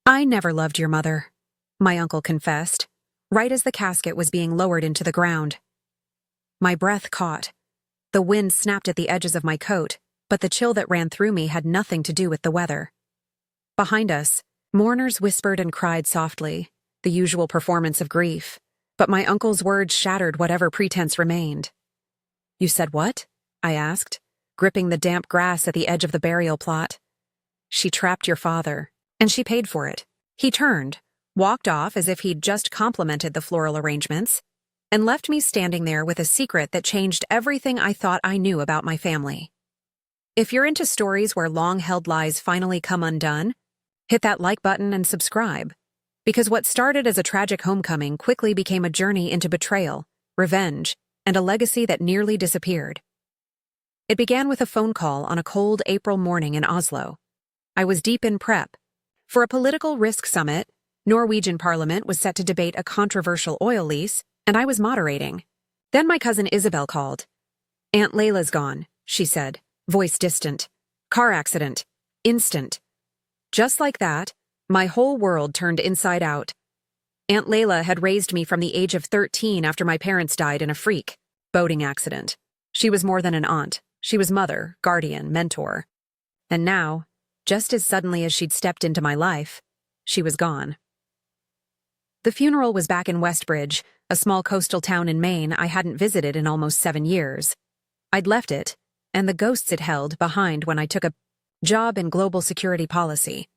"I never loved your mother," my uncle confessed, right as the casket was being lowered into the ground. My breath caught. The wind snapped at the edges of my coat, but the chill that ran through me had nothing to do with the weather. Behind us, mourners whispered and cried softly, the usual performance of grief, but my uncle's words shattered whatever pretense remained. "You said what?" I asked, gripping the damp grass at the edge of the burial plot. "She trapped your father, and she paid for it." He turned, walked off as if he'd just complimented the floral arrangements, and left me standing there with a secret that changed everything I thought I knew about my family. If you're into stories where long-held lies finally come undone, hit that like button and subscribe, because what started as a tragic homecoming quickly became a journey into betrayal, revenge, and a legacy that nearly disappeared. It began with a phone call on a cold April morning in Oslo. I was deep in prep. For a political risk summit, Norwegian Parliament was set to debate a controversial oil lease, and I was moderating. Then my cousin Isabel called. "Aunt Leila's gone," she said, voice distant. "Car accident. Instant." Just like that, my whole world turned inside out. Aunt Leila had raised me from the age of 13 after my parents died in a freak boating accident. She was more than an aunt. She was mother, guardian, mentor. And now, just as suddenly as she'd stepped into my life, she was gone. The funeral was back in Westbridge, a small coastal town in Maine I hadn't visited in almost 7 years. I'd left it, and the ghosts it held, behind when I took a job in global security policy.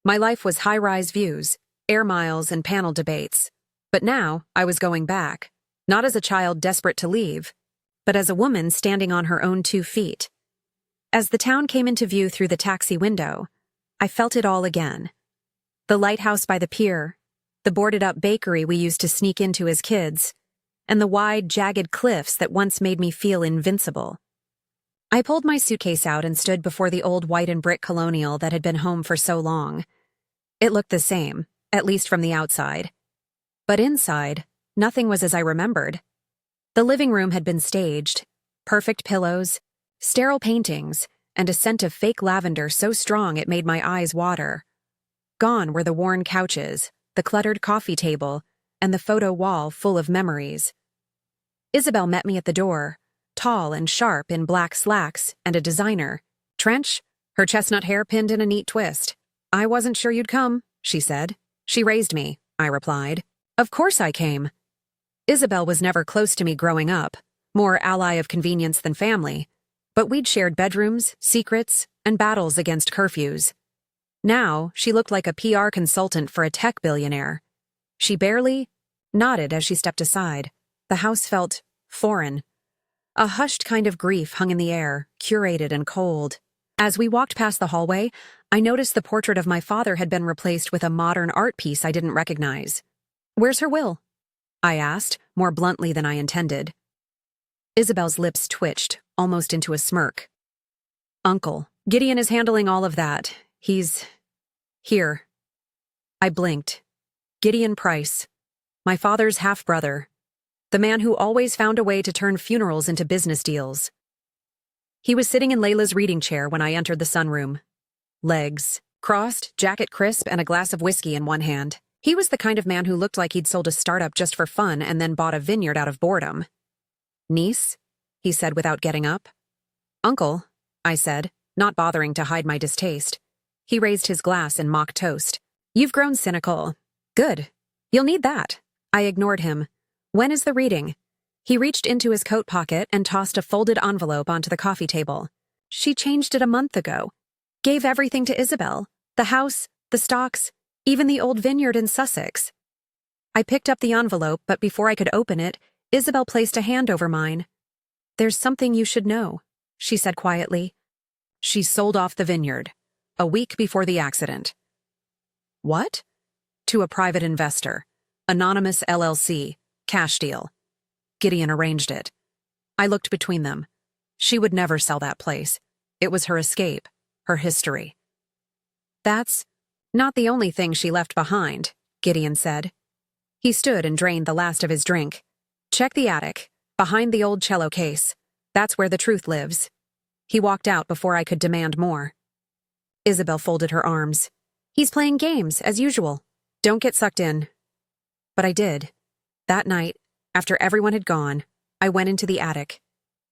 My life was high-rise views, air miles, and panel debates. But now, I was going back, not as a child desperate to leave, but as a woman standing on her own 2 feet. As the town came into view through the taxi window, I felt it all again. The lighthouse by the pier, the boarded-up bakery we used to sneak into as kids, and the wide, jagged cliffs that once made me feel invincible. I pulled my suitcase out and stood before the old white and brick colonial that had been home for so long. It looked the same, at least from the outside. But inside, nothing was as I remembered. The living room had been staged, perfect pillows, sterile paintings, and a scent of fake lavender so strong it made my eyes water. Gone were the worn couches, the cluttered coffee table, and the photo wall full of memories. Isabel met me at the door, tall and sharp in black slacks and a designer trench, her chestnut hair pinned in a neat twist. "I wasn't sure you'd come," she said. "She raised me," I replied. "Of course I came." Isabel was never close to me growing up, more ally of convenience than family, but we'd shared bedrooms, secrets, and battles against curfews. Now, she looked like a PR consultant for a tech billionaire. She barely nodded as she stepped aside. The house felt foreign. A hushed kind of grief hung in the air, curated and cold. As we walked past the hallway, I noticed the portrait of my father had been replaced with a modern art piece I didn't recognize. "Where's her will?" I asked, more bluntly than I intended. Isabel's lips twitched, almost into a smirk. "Uncle, Gideon is handling all of that. He's here." I blinked. Gideon Price, my father's half-brother, the man who always found a way to turn funerals into business deals. He was sitting in Leila's reading chair when I entered the sunroom. Legs crossed, jacket crisp, and a glass of whiskey in one hand. He was the kind of man who looked like he'd sold a startup just for fun and then bought a vineyard out of boredom. "Niece?" he said without getting up. "Uncle," I said, not bothering to hide my distaste. He raised his glass in mock toast. "You've grown cynical." "Good. You'll need that." I ignored him. "When is the reading?" He reached into his coat pocket and tossed a folded envelope onto the coffee table. "She changed it a month ago. Gave everything to Isabel. The house, the stocks, even the old vineyard in Sussex." I picked up the envelope, but before I could open it, Isabel placed a hand over mine. "There's something you should know," she said quietly. "She sold off the vineyard a week before the accident." "What?" "To a private investor. Anonymous LLC. Cash deal. Gideon arranged it." I looked between them. She would never sell that place. It was her escape, her history. "That's not the only thing she left behind," Gideon said. He stood and drained the last of his drink. "Check the attic, behind the old cello case. That's where the truth lives." He walked out before I could demand more. Isabel folded her arms. He's playing games, as usual. Don't get sucked in. But I did. That night, after everyone had gone, I went into the attic.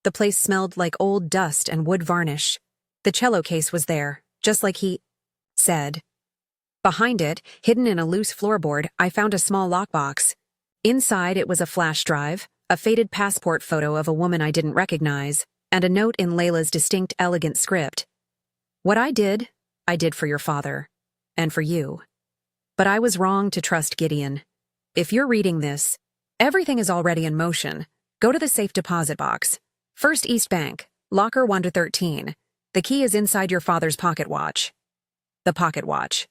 The place smelled like old dust and wood varnish. The cello case was there, just like he said. Behind it, hidden in a loose floorboard, I found a small lockbox. Inside, it was a flash drive, a faded passport photo of a woman I didn't recognize, and a note in Leila's distinct, elegant script. What I did for your father. And for you. But I was wrong to trust Gideon. If you're reading this, everything is already in motion. Go to the safe deposit box. First East Bank, locker 1-13. The key is inside your father's pocket watch. The pocket watch.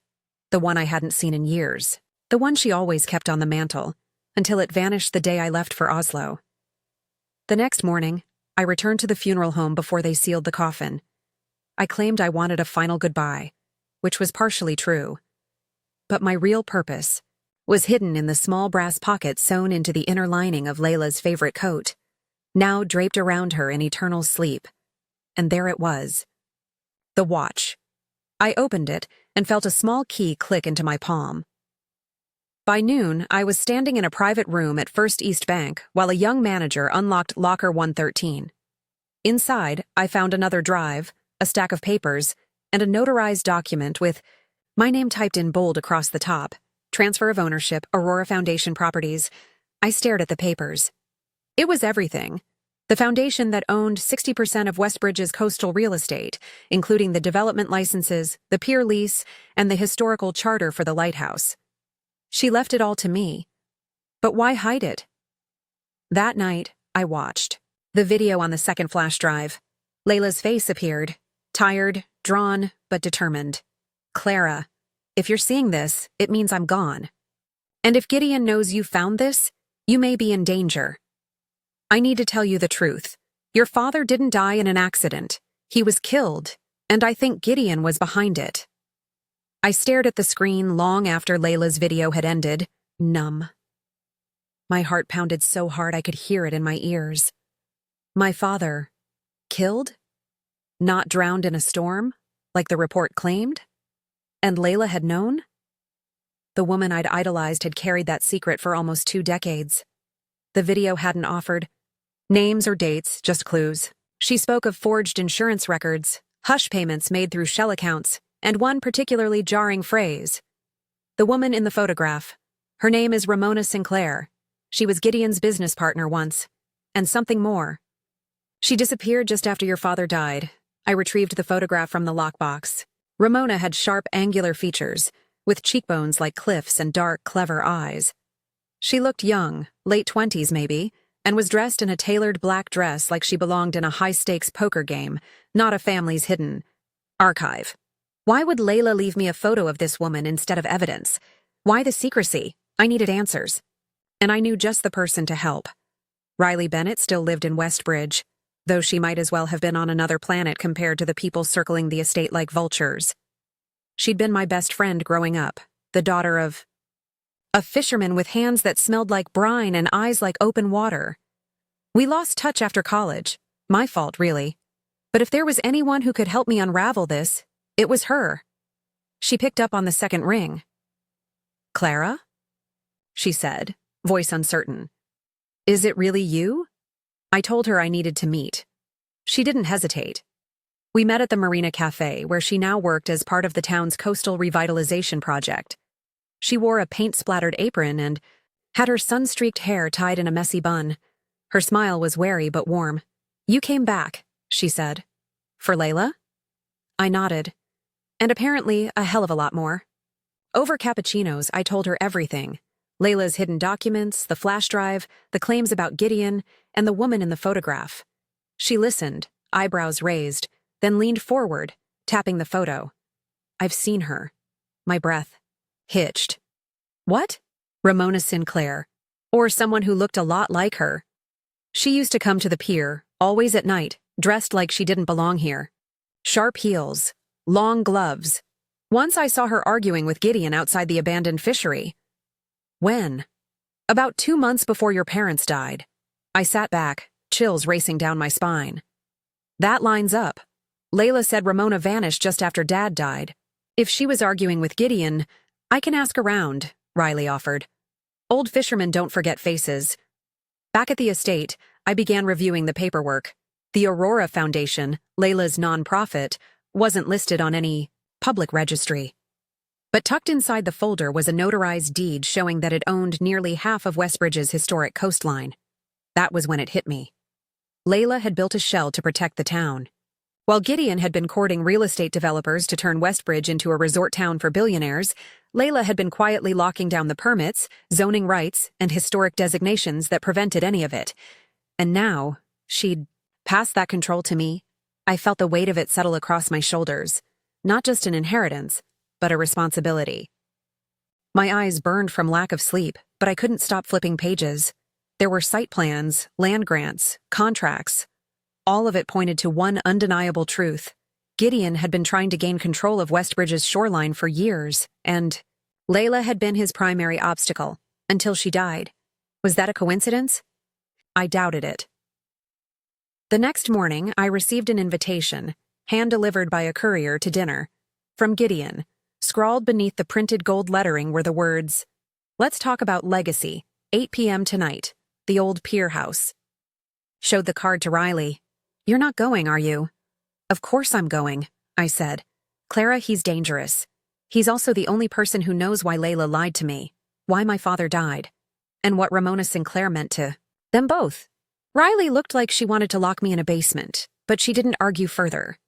The one I hadn't seen in years. The one she always kept on the mantel, until it vanished the day I left for Oslo. The next morning, I returned to the funeral home before they sealed the coffin. I claimed I wanted a final goodbye, which was partially true. But my real purpose was hidden in the small brass pocket sewn into the inner lining of Leila's favorite coat, now draped around her in eternal sleep. And there it was. The watch. I opened it and felt a small key click into my palm. By noon, I was standing in a private room at First East Bank while a young manager unlocked locker 113. Inside, I found another drive, a stack of papers, and a notarized document with my name typed in bold across the top. Transfer of ownership, Aurora Foundation Properties. I stared at the papers. It was everything. The foundation that owned 60% of Westbridge's coastal real estate, including the development licenses, the pier lease, and the historical charter for the lighthouse. She left it all to me. But why hide it? That night, I watched the video on the second flash drive. Leila's face appeared, tired, drawn, but determined. Clara, if you're seeing this, it means I'm gone. And if Gideon knows you found this, you may be in danger. I need to tell you the truth. Your father didn't die in an accident. He was killed, and I think Gideon was behind it. I stared at the screen long after Leila's video had ended, numb. My heart pounded so hard I could hear it in my ears. My father, killed? Not drowned in a storm, like the report claimed? And Leila had known? The woman I'd idolized had carried that secret for almost 2 decades. The video hadn't offered names or dates, just clues. She spoke of forged insurance records, hush payments made through shell accounts, and one particularly jarring phrase. The woman in the photograph. Her name is Ramona Sinclair. She was Gideon's business partner once. And something more. She disappeared just after your father died. I retrieved the photograph from the lockbox. Ramona had sharp, angular features, with cheekbones like cliffs and dark, clever eyes. She looked young, late 20s maybe, and was dressed in a tailored black dress like she belonged in a high-stakes poker game, not a family's hidden archive. Why would Leila leave me a photo of this woman instead of evidence? Why the secrecy? I needed answers. And I knew just the person to help. Riley Bennett still lived in Westbridge, though she might as well have been on another planet compared to the people circling the estate like vultures. She'd been my best friend growing up, the daughter of a fisherman with hands that smelled like brine and eyes like open water. We lost touch after college. My fault, really. But if there was anyone who could help me unravel this, it was her. She picked up on the second ring. Clara? She said, voice uncertain. Is it really you? I told her I needed to meet. She didn't hesitate. We met at the Marina Cafe, where she now worked as part of the town's coastal revitalization project. She wore a paint-splattered apron and had her sun-streaked hair tied in a messy bun. Her smile was wary but warm. You came back, she said. For Leila? I nodded. And apparently a hell of a lot more. Over cappuccinos, I told her everything. Leila's hidden documents, the flash drive, the claims about Gideon, and the woman in the photograph. She listened, eyebrows raised, then leaned forward, tapping the photo. I've seen her. My breath hitched. What? Ramona Sinclair. Or someone who looked a lot like her. She used to come to the pier, always at night, dressed like she didn't belong here. Sharp heels, long gloves. Once I saw her arguing with Gideon outside the abandoned fishery. When? About 2 months before your parents died. I sat back, chills racing down my spine. That lines up. Leila said Ramona vanished just after Dad died. If she was arguing with Gideon, I can ask around, Riley offered. Old fishermen don't forget faces. Back at the estate, I began reviewing the paperwork. The Aurora Foundation, Leila's nonprofit, wasn't listed on any public registry. But tucked inside the folder was a notarized deed showing that it owned nearly half of Westbridge's historic coastline. That was when it hit me. Leila had built a shell to protect the town. While Gideon had been courting real estate developers to turn Westbridge into a resort town for billionaires, Leila had been quietly locking down the permits, zoning rights, and historic designations that prevented any of it. And now, she'd passed that control to me. I felt the weight of it settle across my shoulders. Not just an inheritance, but a responsibility. My eyes burned from lack of sleep, but I couldn't stop flipping pages. There were site plans, land grants, contracts. All of it pointed to one undeniable truth. Gideon had been trying to gain control of Westbridge's shoreline for years, and Leila had been his primary obstacle, until she died. Was that a coincidence? I doubted it. The next morning, I received an invitation, hand-delivered by a courier to dinner, from Gideon. Scrawled beneath the printed gold lettering were the words, "Let's talk about legacy, 8 p.m. tonight, the old pier house." Showed the card to Riley. "You're not going, are you?" "Of course I'm going," I said. "Clara, he's dangerous. He's also the only person who knows why Leila lied to me, why my father died, and what Ramona Sinclair meant to them both." Riley looked like she wanted to lock me in a basement, but she didn't argue further.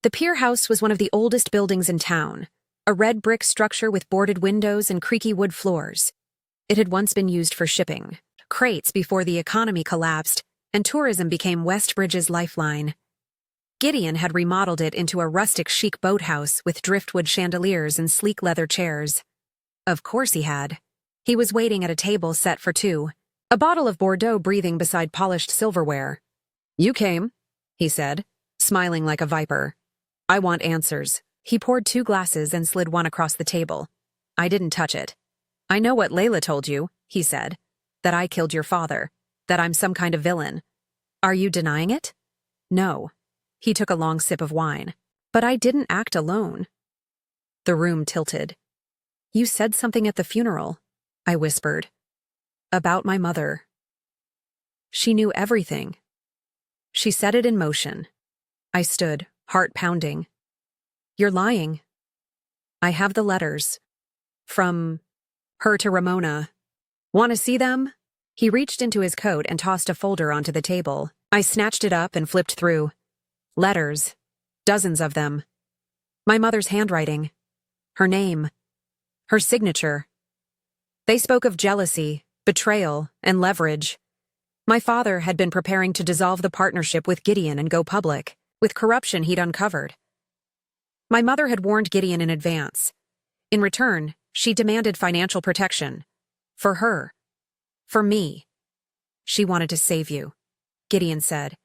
The pier house was one of the oldest buildings in town, a red brick structure with boarded windows and creaky wood floors. It had once been used for shipping crates before the economy collapsed and tourism became Westbridge's lifeline. Gideon had remodeled it into a rustic chic boathouse with driftwood chandeliers and sleek leather chairs. Of course he had. He was waiting at a table set for two, a bottle of Bordeaux breathing beside polished silverware. "You came," he said, smiling like a viper. "I want answers." He poured 2 glasses and slid one across the table. I didn't touch it. "I know what Leila told you," he said, "that I killed your father, that I'm some kind of villain. Are you denying it?" "No." He took a long sip of wine. "But I didn't act alone." The room tilted. "You said something at the funeral," I whispered. "About my mother." She knew everything. She set it in motion. I stood, heart pounding. "You're lying." "I have the letters. From her to Ramona. Want to see them?" He reached into his coat and tossed a folder onto the table. I snatched it up and flipped through. Letters. Dozens of them. My mother's handwriting. Her name. Her signature. They spoke of jealousy, betrayal, and leverage. My father had been preparing to dissolve the partnership with Gideon and go public, with corruption he'd uncovered. My mother had warned Gideon in advance. In return, she demanded financial protection. For her. For me. "She wanted to save you," Gideon said.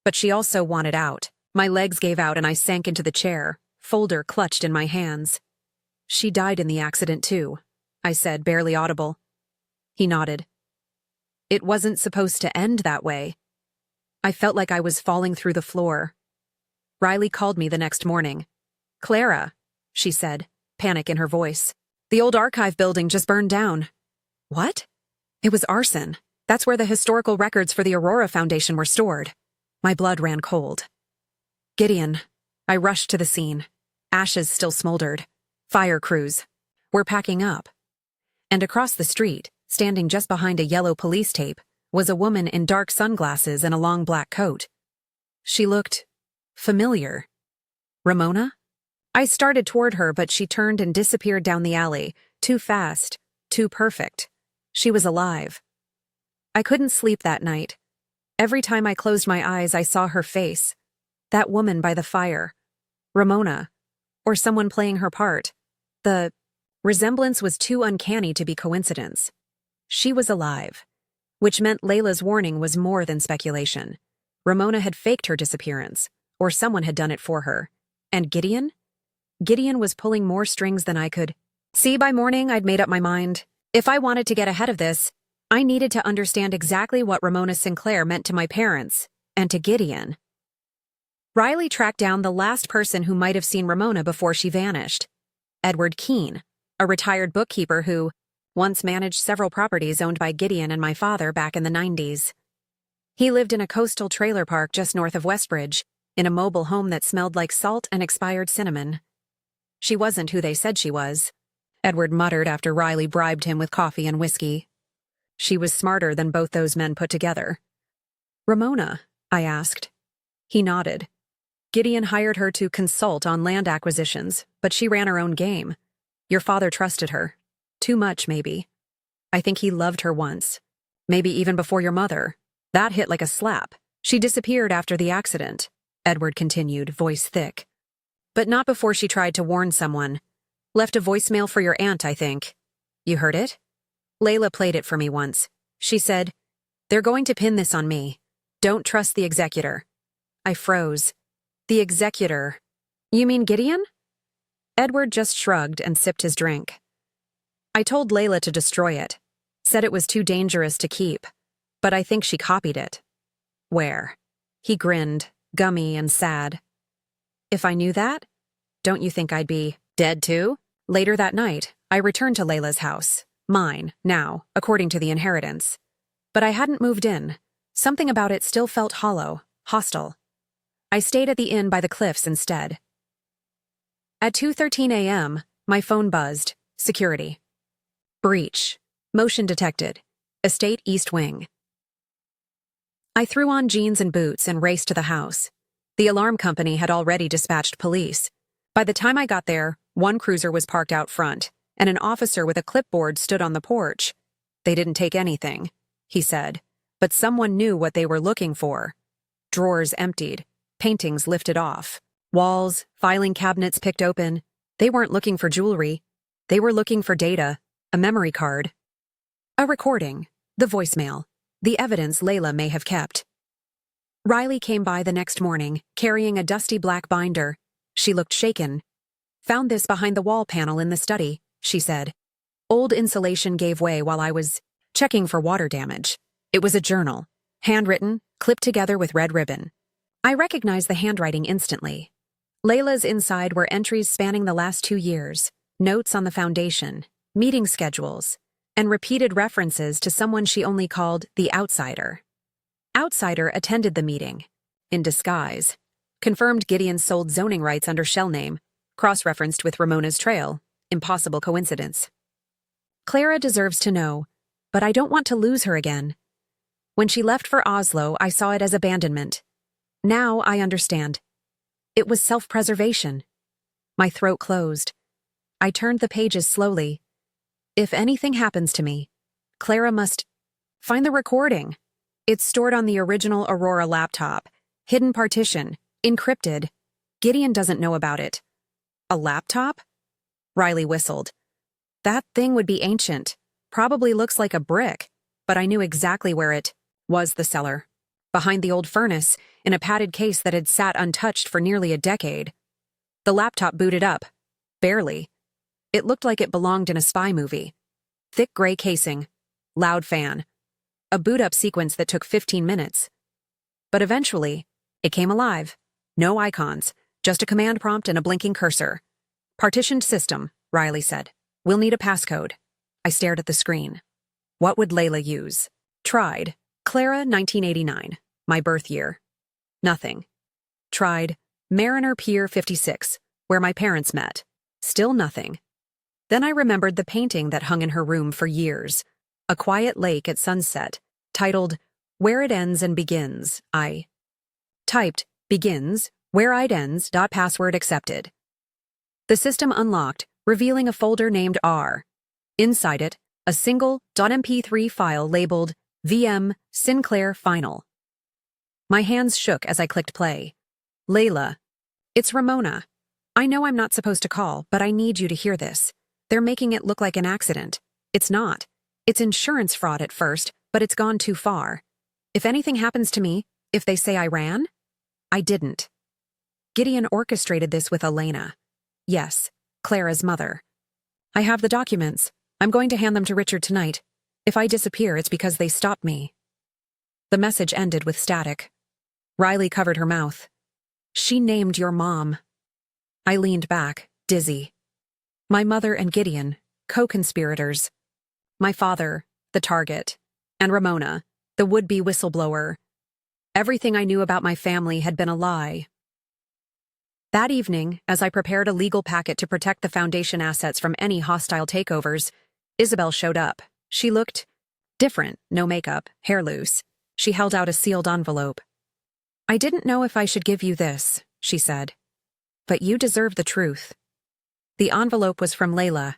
"But she also wanted out." My legs gave out and I sank into the chair, folder clutched in my hands. "She died in the accident too," I said, barely audible. He nodded. It wasn't supposed to end that way. I felt like I was falling through the floor. Riley called me the next morning. "Clara," she said, panic in her voice. "The old archive building just burned down." "What?" "It was arson. That's where the historical records for the Aurora Foundation were stored." My blood ran cold. "Gideon." I rushed to the scene. Ashes still smoldered. "Fire crews. We're packing up." And across the street, standing just behind a yellow police tape, was a woman in dark sunglasses and a long black coat. She looked familiar. Ramona? I started toward her, but she turned and disappeared down the alley, too fast, too perfect. She was alive. I couldn't sleep that night. Every time I closed my eyes, I saw her face. That woman by the fire. Ramona. Or someone playing her part. The resemblance was too uncanny to be coincidence. She was alive, which meant Leila's warning was more than speculation. Ramona had faked her disappearance, or someone had done it for her. And Gideon? Gideon was pulling more strings than I could. See, by morning, I'd made up my mind. If I wanted to get ahead of this, I needed to understand exactly what Ramona Sinclair meant to my parents, and to Gideon. Riley tracked down the last person who might have seen Ramona before she vanished. Edward Keene, a retired bookkeeper who once managed several properties owned by Gideon and my father back in the 90s. He lived in a coastal trailer park just north of Westbridge, in a mobile home that smelled like salt and expired cinnamon. She wasn't who they said she was, Edward muttered after Riley bribed him with coffee and whiskey. She was smarter than both those men put together. Ramona, I asked. He nodded. Gideon hired her to consult on land acquisitions, but she ran her own game. Your father trusted her. Too much, maybe. I think he loved her once. Maybe even before your mother. That hit like a slap. She disappeared after the accident, Edward continued, voice thick. But not before she tried to warn someone. Left a voicemail for your aunt, I think. You heard it? Leila played it for me once. She said, "They're going to pin this on me. Don't trust the executor." I froze. The executor. You mean Gideon? Edward just shrugged and sipped his drink. I told Leila to destroy it. Said it was too dangerous to keep. But I think she copied it. Where? He grinned, gummy and sad. If I knew that, don't you think I'd be dead too? Later that night, I returned to Leila's house. Mine, now, according to the inheritance. But I hadn't moved in. Something about it still felt hollow, hostile. I stayed at the inn by the cliffs instead. At 2:13 a.m., my phone buzzed. Security. Breach. Motion detected. Estate East Wing. I threw on jeans and boots and raced to the house. The alarm company had already dispatched police. By the time I got there, one cruiser was parked out front, and an officer with a clipboard stood on the porch. They didn't take anything, he said, but someone knew what they were looking for. Drawers emptied, paintings lifted off, walls, filing cabinets picked open. They weren't looking for jewelry. They were looking for data, a memory card. A recording, the voicemail, the evidence Leila may have kept. Riley came by the next morning, carrying a dusty black binder. She looked shaken. Found this behind the wall panel in the study, she said. Old insulation gave way while I was checking for water damage. It was a journal, handwritten, clipped together with red ribbon. I recognized the handwriting instantly. Leila's inside were entries spanning the last 2 years, notes on the foundation, meeting schedules, and repeated references to someone she only called the outsider. Outsider attended the meeting, in disguise, confirmed Gideon sold zoning rights under shell name, cross-referenced with Ramona's trail, impossible coincidence. Clara deserves to know, but I don't want to lose her again. When she left for Oslo, I saw it as abandonment. Now I understand. It was self-preservation. My throat closed. I turned the pages slowly. If anything happens to me, Clara must find the recording. It's stored on the original Aurora laptop, hidden partition, encrypted. Gideon doesn't know about it. A laptop? Riley whistled. That thing would be ancient. Probably looks like a brick, but I knew exactly where it was. The cellar. Behind the old furnace, in a padded case that had sat untouched for nearly a decade. The laptop booted up. Barely. It looked like it belonged in a spy movie. Thick gray casing. Loud fan. A boot-up sequence that took 15 minutes. But eventually, it came alive. No icons, just a command prompt and a blinking cursor. Partitioned system, Riley said. We'll need a passcode. I stared at the screen. What would Leila use? Tried. Clara, 1989. My birth year. Nothing. Tried. Mariner Pier 56, where my parents met. Still nothing. Then I remembered the painting that hung in her room for years. A quiet lake at sunset, titled, Where It Ends and Begins. I typed, begins, where it ends, password accepted. The system unlocked, revealing a folder named R. Inside it, a single .mp3 file labeled VM Sinclair Final. My hands shook as I clicked play. Leila. It's Ramona. I know I'm not supposed to call, but I need you to hear this. They're making it look like an accident. It's not. It's insurance fraud at first, but it's gone too far. If anything happens to me, if they say I ran, I didn't. Gideon orchestrated this with Elena. Yes, Clara's mother. I have the documents. I'm going to hand them to Richard tonight. If I disappear, it's because they stopped me. The message ended with static. Riley covered her mouth. She named your mom. I leaned back, dizzy. My mother and Gideon, co-conspirators. My father, the target, and Ramona, the would-be whistleblower. Everything I knew about my family had been a lie. That evening, as I prepared a legal packet to protect the foundation assets from any hostile takeovers, Isabel showed up. She looked different, no makeup, hair loose. She held out a sealed envelope. "I didn't know if I should give you this," she said. "But you deserve the truth." The envelope was from Leila,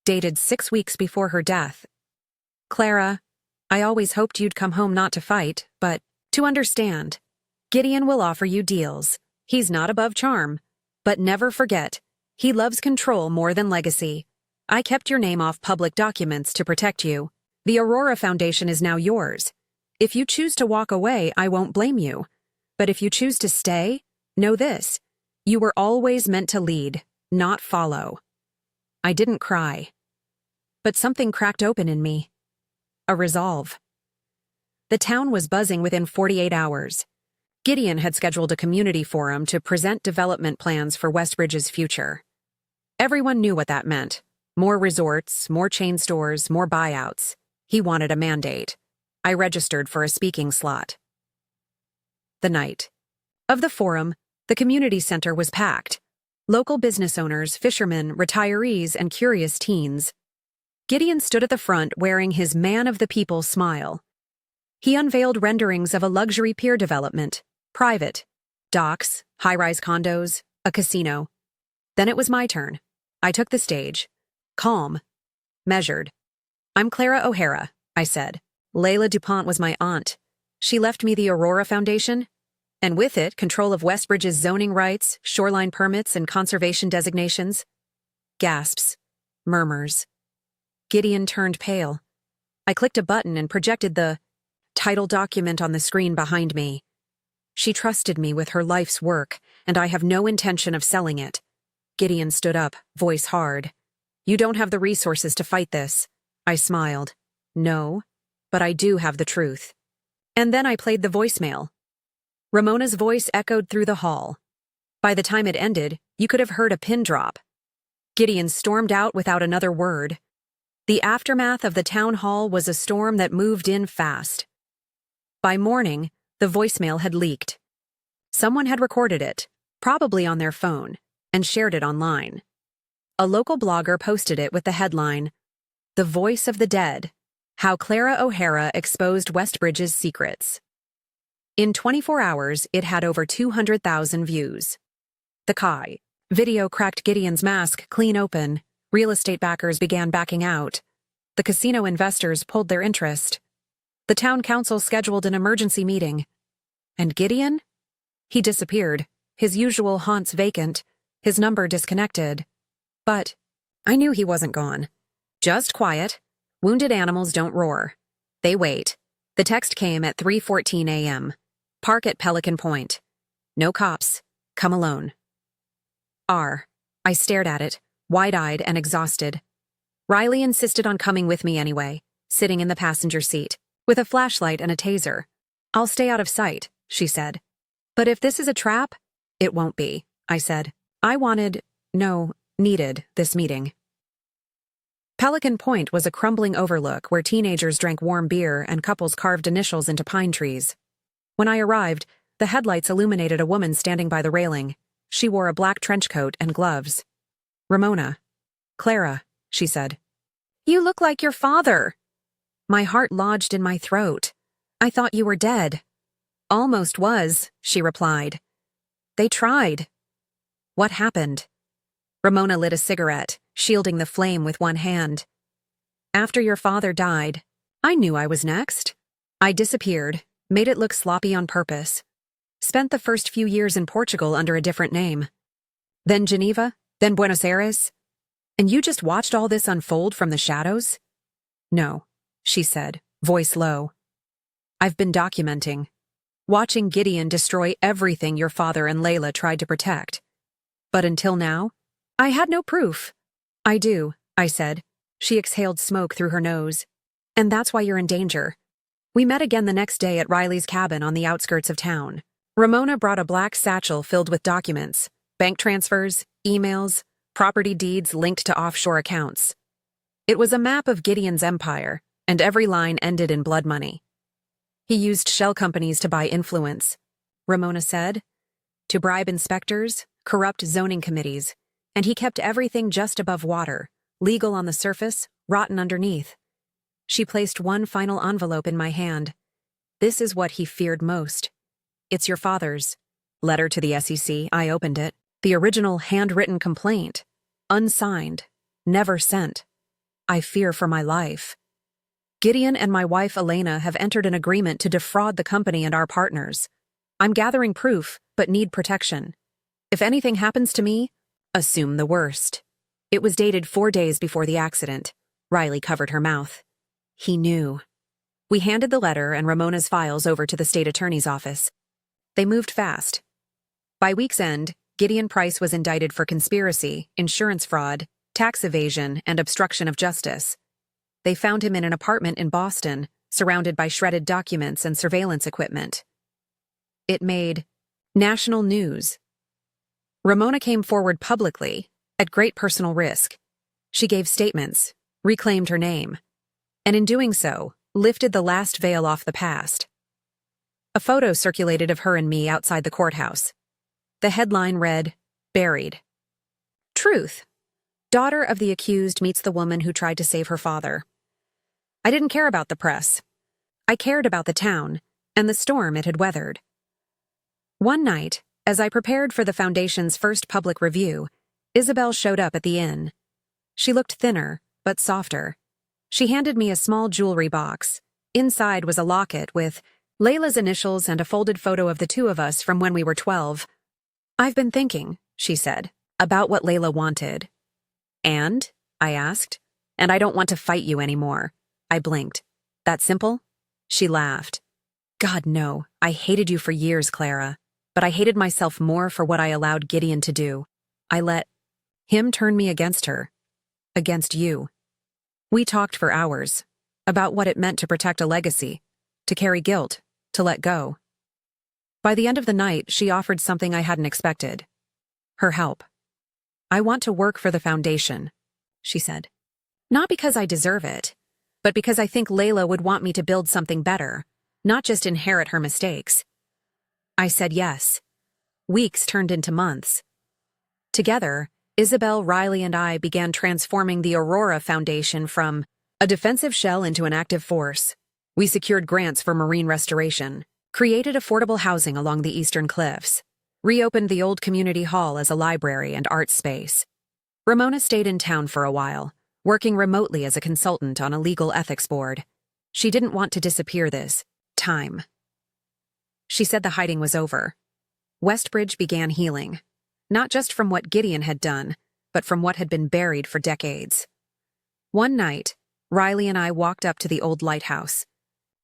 dated 6 weeks before her death. "Clara, I always hoped you'd come home not to fight, but to understand. Gideon will offer you deals. He's not above charm. But never forget, he loves control more than legacy. I kept your name off public documents to protect you. The Aurora Foundation is now yours. If you choose to walk away, I won't blame you. But if you choose to stay, know this. You were always meant to lead, not follow." I didn't cry. But something cracked open in me. A resolve. The town was buzzing within 48 hours. Gideon had scheduled a community forum to present development plans for Westbridge's future. Everyone knew what that meant. More resorts, more chain stores, more buyouts. He wanted a mandate. I registered for a speaking slot. The night of the forum, the community center was packed. Local business owners, fishermen, retirees, and curious teens. Gideon stood at the front wearing his man-of-the-people smile. He unveiled renderings of a luxury pier development, private, docks, high-rise condos, a casino. Then it was my turn. I took the stage. Calm. Measured. "I'm Clara O'Hara," I said. "Leila DuPont was my aunt. She left me the Aurora Foundation, and with it, control of Westbridge's zoning rights, shoreline permits, and conservation designations." Gasps. Murmurs. Gideon turned pale. I clicked a button and projected the title document on the screen behind me. She trusted me with her life's work, and I have no intention of selling it. Gideon stood up, voice hard. "You don't have the resources to fight this." I smiled. "No, but I do have the truth." And then I played the voicemail. Ramona's voice echoed through the hall. By the time it ended, you could have heard a pin drop. Gideon stormed out without another word. The aftermath of the town hall was a storm that moved in fast. By morning, the voicemail had leaked. Someone had recorded it, probably on their phone, and shared it online. A local blogger posted it with the headline, "The Voice of the Dead: How Clara O'Hara Exposed Westbridge's Secrets." In 24 hours, it had over 200,000 views. The Kai video cracked Gideon's mask clean open. Real estate backers began backing out. The casino investors pulled their interest. The town council scheduled an emergency meeting. And Gideon? He disappeared, his usual haunts vacant, his number disconnected. But I knew he wasn't gone. Just quiet. Wounded animals don't roar. They wait. The text came at 3:14 a.m. Park at Pelican Point. No cops. Come alone. I stared at it, wide-eyed and exhausted. Riley insisted on coming with me anyway, sitting in the passenger seat, with a flashlight and a taser. "I'll stay out of sight," she said. "But if this is a trap, it won't be," I said. I needed this meeting. Pelican Point was a crumbling overlook where teenagers drank warm beer and couples carved initials into pine trees. When I arrived, the headlights illuminated a woman standing by the railing. She wore a black trench coat and gloves. "Ramona." "Clara," she said. "You look like your father." My heart lodged in my throat. "I thought you were dead." "Almost was," she replied. "They tried." "What happened?" Ramona lit a cigarette, shielding the flame with one hand. "After your father died, I knew I was next. I disappeared, made it look sloppy on purpose. Spent the first few years in Portugal under a different name. Then Geneva, then Buenos Aires. And you just watched all this unfold from the shadows?" "No," she said, voice low. "I've been documenting. Watching Gideon destroy everything your father and Leila tried to protect. But until now, I had no proof." "I do," I said. She exhaled smoke through her nose. "And that's why you're in danger." We met again the next day at Riley's cabin on the outskirts of town. Ramona brought a black satchel filled with documents, bank transfers, emails, property deeds linked to offshore accounts. It was a map of Gideon's empire, and every line ended in blood money. He used shell companies to buy influence, Ramona said, to bribe inspectors, corrupt zoning committees, and he kept everything just above water, legal on the surface, rotten underneath. She placed one final envelope in my hand. This is what he feared most. It's your father's. Letter to the SEC. I opened it. The original handwritten complaint. Unsigned. Never sent. I fear for my life. Gideon and my wife Elena have entered an agreement to defraud the company and our partners. I'm gathering proof, but need protection. If anything happens to me, assume the worst. It was dated 4 days before the accident. Riley covered her mouth. He knew. We handed the letter and Ramona's files over to the state attorney's office. They moved fast. By week's end, Gideon Price was indicted for conspiracy, insurance fraud, tax evasion, and obstruction of justice. They found him in an apartment in Boston, surrounded by shredded documents and surveillance equipment. It made national news. Ramona came forward publicly, at great personal risk. She gave statements, reclaimed her name, and in doing so, lifted the last veil off the past. A photo circulated of her and me outside the courthouse. The headline read, Buried. Truth. Daughter of the accused meets the woman who tried to save her father. I didn't care about the press. I cared about the town and the storm it had weathered. One night, as I prepared for the foundation's first public review, Isabel showed up at the inn. She looked thinner, but softer. She handed me a small jewelry box. Inside was a locket with Leila's initials and a folded photo of the two of us from when we were 12. I've been thinking, she said, about what Leila wanted. And? I asked. And I don't want to fight you anymore. I blinked. That simple? She laughed. God, no. I hated you for years, Clara. But I hated myself more for what I allowed Gideon to do. I let him turn me against her. Against you. We talked for hours. About what it meant to protect a legacy. To carry guilt. To let go. By the end of the night, she offered something I hadn't expected. Her help. I want to work for the foundation, she said. Not because I deserve it, but because I think Leila would want me to build something better, not just inherit her mistakes. I said yes. Weeks turned into months. Together, Isabel, Riley, and I began transforming the Aurora Foundation from a defensive shell into an active force. We secured grants for marine restoration, created affordable housing along the eastern cliffs, reopened the old community hall as a library and art space. Ramona stayed in town for a while, working remotely as a consultant on a legal ethics board. She didn't want to disappear this time. She said the hiding was over. Westbridge began healing, not just from what Gideon had done, but from what had been buried for decades. One night, Riley and I walked up to the old lighthouse.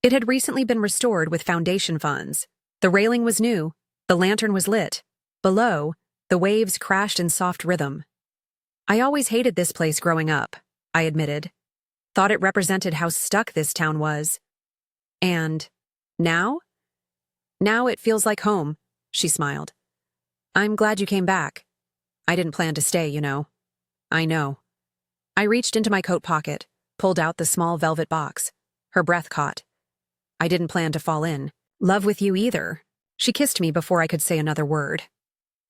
It had recently been restored with foundation funds. The railing was new, the lantern was lit. Below, the waves crashed in soft rhythm. I always hated this place growing up, I admitted. Thought it represented how stuck this town was. And now? Now it feels like home, she smiled. I'm glad you came back. I didn't plan to stay, you know. I know. I reached into my coat pocket, pulled out the small velvet box. Her breath caught. I didn't plan to fall in love with you either. She kissed me before I could say another word.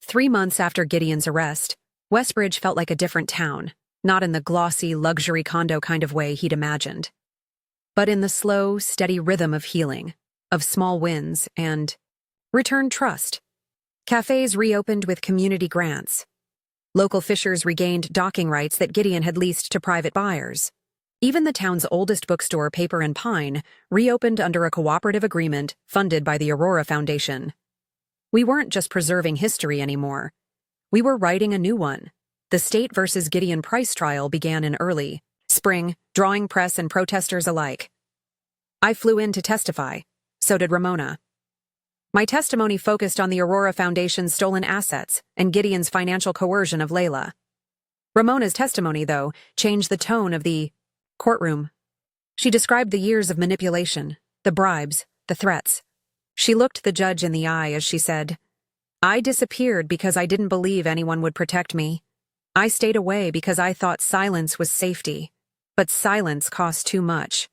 3 months after Gideon's arrest, Westbridge felt like a different town, not in the glossy, luxury condo kind of way he'd imagined, but in the slow, steady rhythm of healing, of small wins, and returned trust. Cafes reopened with community grants. Local fishers regained docking rights that Gideon had leased to private buyers. Even the town's oldest bookstore, Paper and Pine, reopened under a cooperative agreement funded by the Aurora Foundation. We weren't just preserving history anymore. We were writing a new one. The state versus Gideon Price trial began in early spring, drawing press and protesters alike. I flew in to testify. So did Ramona. My testimony focused on the Aurora Foundation's stolen assets and Gideon's financial coercion of Leila. Ramona's testimony, though, changed the tone of the courtroom. She described the years of manipulation, the bribes, the threats. She looked the judge in the eye as she said, I disappeared because I didn't believe anyone would protect me. I stayed away because I thought silence was safety, but silence cost too much.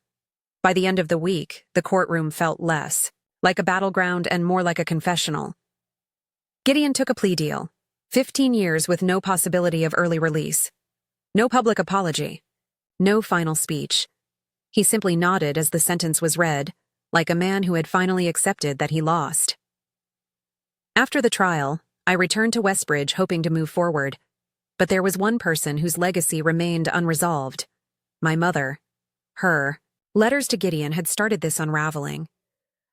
By the end of the week, the courtroom felt less like a battleground and more like a confessional. Gideon took a plea deal, 15 years with no possibility of early release. No public apology. No final speech. He simply nodded as the sentence was read, like a man who had finally accepted that he lost. After the trial, I returned to Westbridge hoping to move forward, but there was one person whose legacy remained unresolved. My mother. Her letters to Gideon had started this unraveling.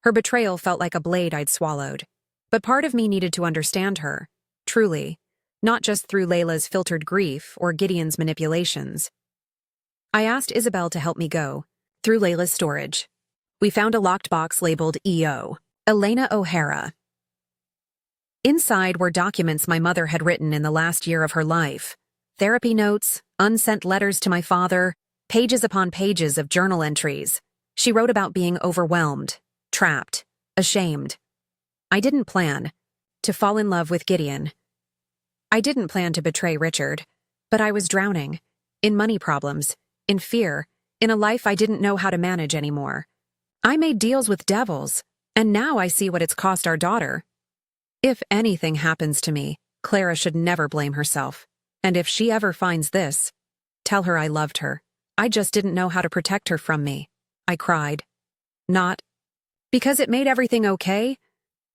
Her betrayal felt like a blade I'd swallowed, but part of me needed to understand her, truly, not just through Leila's filtered grief or Gideon's manipulations. I asked Isabel to help me go through Leila's storage. We found a locked box labeled EO, Elena O'Hara. Inside were documents my mother had written in the last year of her life. Therapy notes, unsent letters to my father, pages upon pages of journal entries. She wrote about being overwhelmed, trapped, ashamed. I didn't plan to fall in love with Gideon. I didn't plan to betray Richard, but I was drowning in money problems, in fear, in a life I didn't know how to manage anymore. I made deals with devils, and now I see what it's cost our daughter. If anything happens to me, Clara should never blame herself. And if she ever finds this, tell her I loved her. I just didn't know how to protect her from me. I cried. Not because it made everything okay,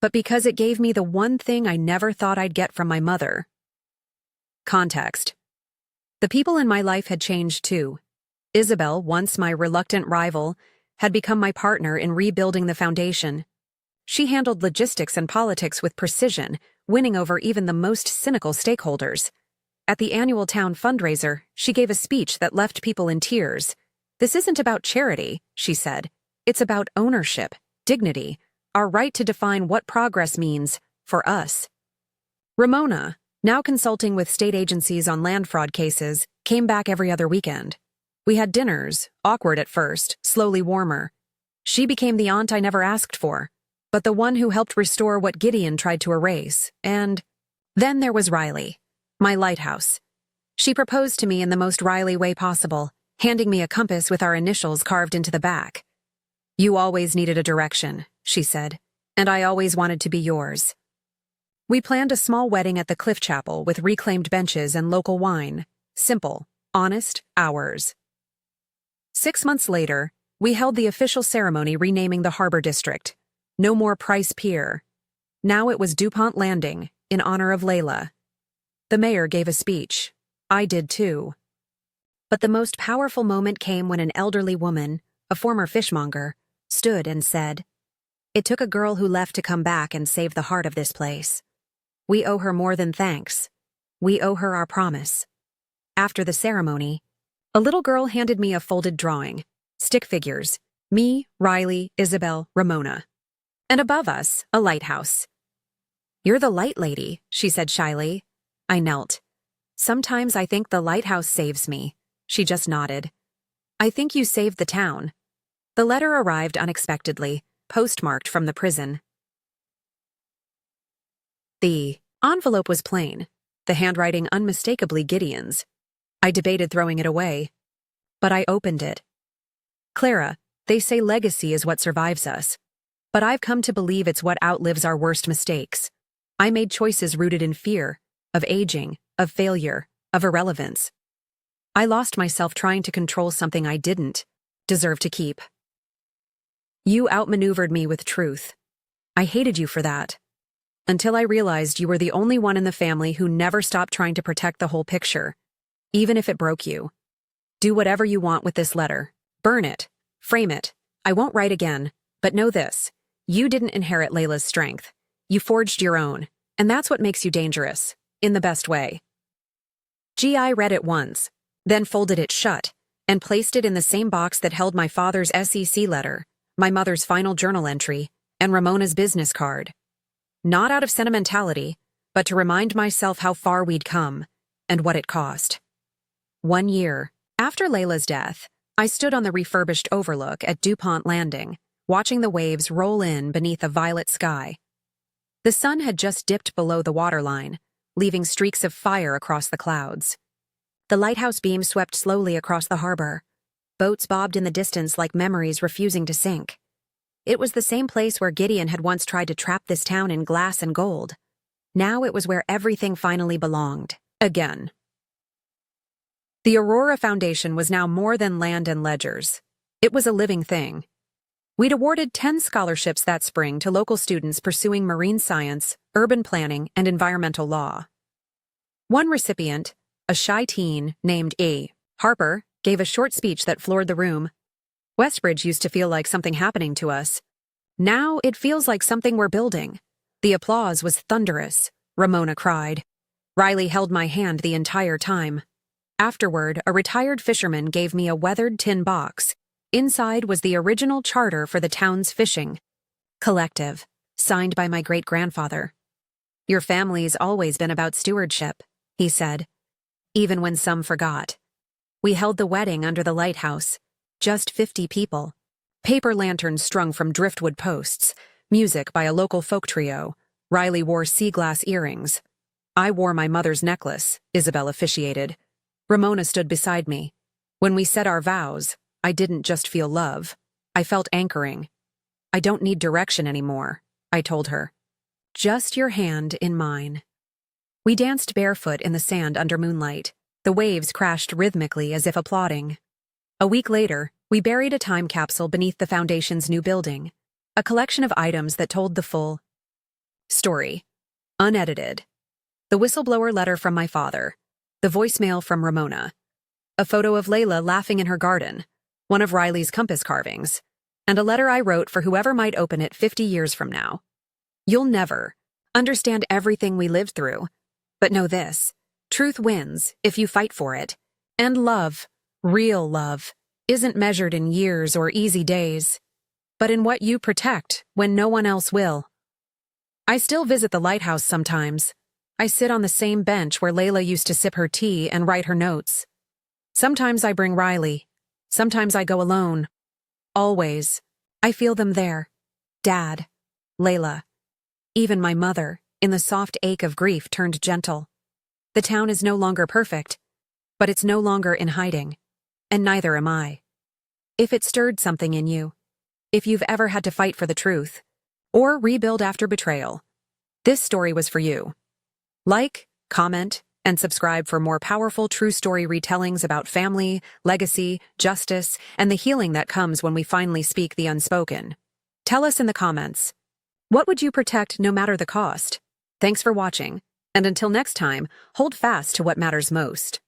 but because it gave me the one thing I never thought I'd get from my mother. Context. The people in my life had changed too. Isabel, once my reluctant rival, had become my partner in rebuilding the foundation. She handled logistics and politics with precision, winning over even the most cynical stakeholders. At the annual town fundraiser, she gave a speech that left people in tears. "This isn't about charity," she said. "It's about ownership, dignity, our right to define what progress means for us." Ramona, now consulting with state agencies on land fraud cases, came back every other weekend. We had dinners, awkward at first, slowly warmer. She became the aunt I never asked for, but the one who helped restore what Gideon tried to erase. And then there was Riley, my lighthouse. She proposed to me in the most Riley way possible, handing me a compass with our initials carved into the back. "You always needed a direction," she said, "and I always wanted to be yours." We planned a small wedding at the Cliff Chapel with reclaimed benches and local wine. Simple, honest, ours. 6 months later, we held the official ceremony renaming the Harbor District. No more Price Pier. Now it was DuPont Landing, in honor of Leila. The mayor gave a speech. I did too. But the most powerful moment came when an elderly woman, a former fishmonger, stood and said, "It took a girl who left to come back and save the heart of this place. We owe her more than thanks. We owe her our promise." After the ceremony, a little girl handed me a folded drawing, stick figures, me, Riley, Isabel, Ramona. And above us, a lighthouse. "You're the light lady," she said shyly. I knelt. "Sometimes I think the lighthouse saves me." She just nodded. "I think you saved the town." The letter arrived unexpectedly, postmarked from the prison. The envelope was plain, the handwriting unmistakably Gideon's. I debated throwing it away, but I opened it. "Clara, they say legacy is what survives us. But I've come to believe it's what outlives our worst mistakes. I made choices rooted in fear, of aging, of failure, of irrelevance. I lost myself trying to control something I didn't deserve to keep. You outmaneuvered me with truth. I hated you for that. Until I realized you were the only one in the family who never stopped trying to protect the whole picture, even if it broke you. Do whatever you want with this letter. Burn it. Frame it. I won't write again, but know this. You didn't inherit Leila's strength. You forged your own, and that's what makes you dangerous, in the best way." G.I. read it once, then folded it shut, and placed it in the same box that held my father's SEC letter, my mother's final journal entry, and Ramona's business card. Not out of sentimentality, but to remind myself how far we'd come, and what it cost. 1 year after Leila's death, I stood on the refurbished overlook at DuPont Landing, watching the waves roll in beneath a violet sky. The sun had just dipped below the waterline, leaving streaks of fire across the clouds. The lighthouse beam swept slowly across the harbor. Boats bobbed in the distance like memories refusing to sink. It was the same place where Gideon had once tried to trap this town in glass and gold. Now it was where everything finally belonged. Again. The Aurora Foundation was now more than land and ledgers. It was a living thing. We'd awarded 10 scholarships that spring to local students pursuing marine science, urban planning, and environmental law. One recipient, a shy teen named A. Harper, gave a short speech that floored the room. Westbridge used to feel like something happening to us. Now it feels like something we're building. The applause was thunderous, Ramona cried. Riley held my hand the entire time. Afterward, a retired fisherman gave me a weathered tin box. Inside was the original charter for the town's fishing collective, signed by my great-grandfather. Your family's always been about stewardship, he said, even when some forgot. We held the wedding under the lighthouse, just 50 people. Paper lanterns strung from driftwood posts, music by a local folk trio. Riley wore sea glass earrings. I wore my mother's necklace, Isabel officiated. Ramona stood beside me. When we said our vows, I didn't just feel love. I felt anchoring. I don't need direction anymore, I told her. Just your hand in mine. We danced barefoot in the sand under moonlight. The waves crashed rhythmically as if applauding. A week later, we buried a time capsule beneath the foundation's new building, a collection of items that told the full story. Unedited. The whistleblower letter from my father. The voicemail from Ramona. A photo of Leila laughing in her garden. One of Riley's compass carvings. And a letter I wrote for whoever might open it 50 years from now. You'll never understand everything we lived through. But know this. Truth wins if you fight for it. And love, real love, isn't measured in years or easy days, but in what you protect when no one else will. I still visit the lighthouse sometimes. I sit on the same bench where Leila used to sip her tea and write her notes. Sometimes I bring Riley. Sometimes I go alone. Always, I feel them there. Dad, Leila, even my mother, in the soft ache of grief, turned gentle. The town is no longer perfect, but it's no longer in hiding, and neither am I. If it stirred something in you, if you've ever had to fight for the truth, or rebuild after betrayal, this story was for you. Like, comment, and subscribe for more powerful true story retellings about family, legacy, justice, and the healing that comes when we finally speak the unspoken. Tell us in the comments, what would you protect no matter the cost? Thanks for watching, and until next time, hold fast to what matters most.